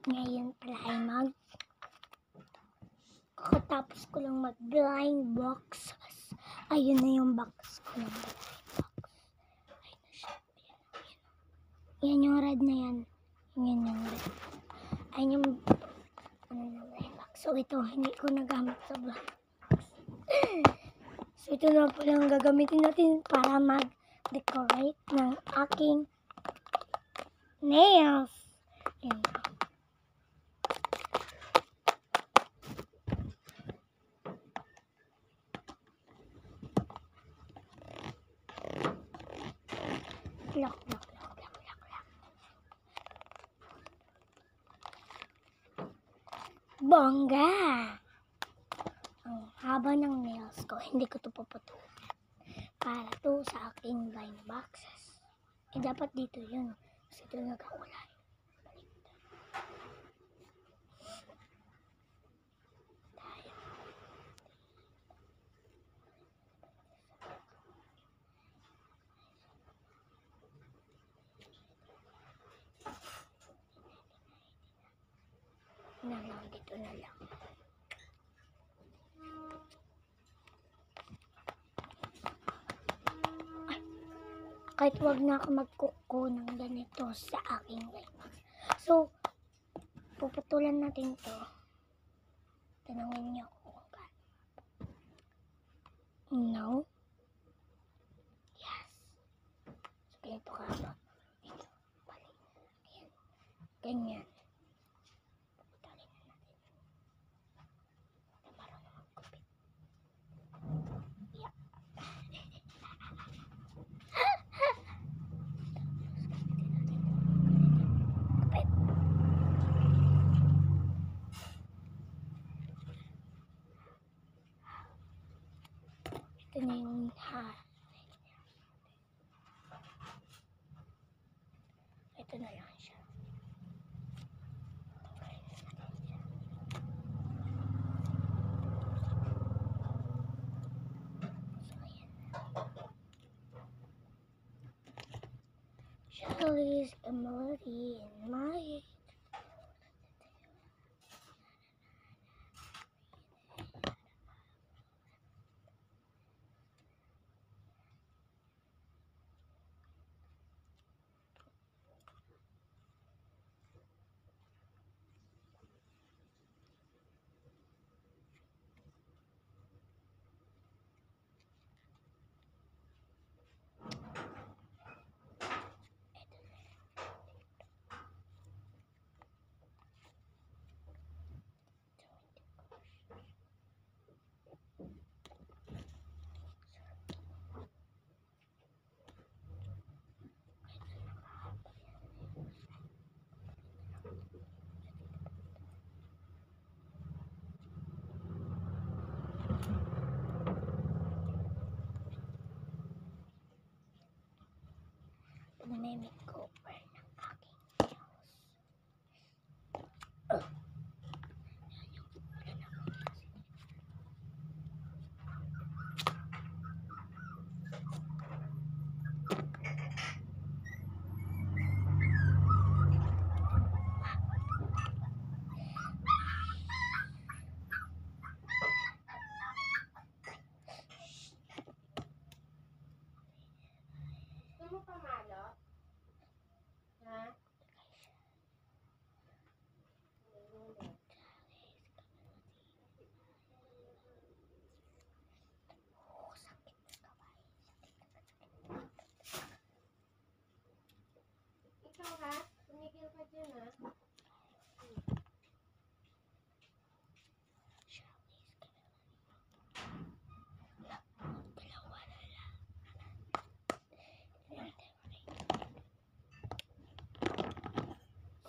Ngayon pala ay kakatapos ko lang mag-blind box. Ayun na yung box ko ng blind box. Ayun na siya. Yan yung red na yan. Yan yung red. Ayun yung na blind box. So ito, hindi ko nagamit sa blind box. So ito na pala ang gagamitin natin para mag-decorate ng aking nails. Yan. Lock. Bongga! Ang haba ng nails ko, hindi ko ito puputulin. Para to sa aking blind boxes. Dapat dito yun. Kasi ito nagkakulay. Dito na lang. Kahit wag na ako magkuko ng ganito sa aking blind box. So, puputulan natin to. Tanungin niyo ako kung gaano. No? Yes. So, ganito ka ba? Dito. Balik. Ayan. Ganyan. Puputulin na natin. Na marunong magkupit. Yeah. Ito na yung ito na lang siya. So, ayan. Shelly's a melody in my head. May makeover ng aking nails. Gusto mo pamalo? Ha? Ikaw ha? Tumigil ka dyan ha?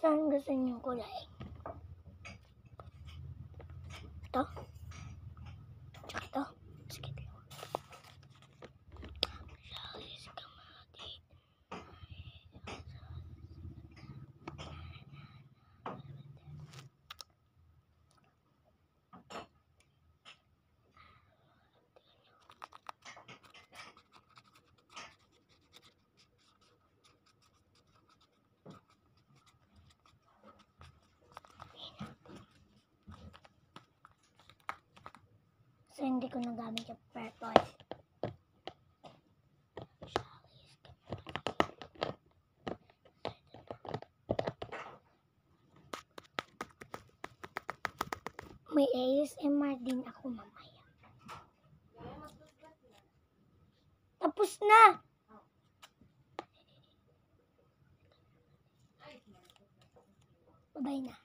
Saan gusto niyong kulay? Ito? Tsaka ito? Sige, dalawa. Shelly's kamati. So, hindi ko nagamit yung purple. May ASMR din ako mamaya. Tapos na! Bye-bye na.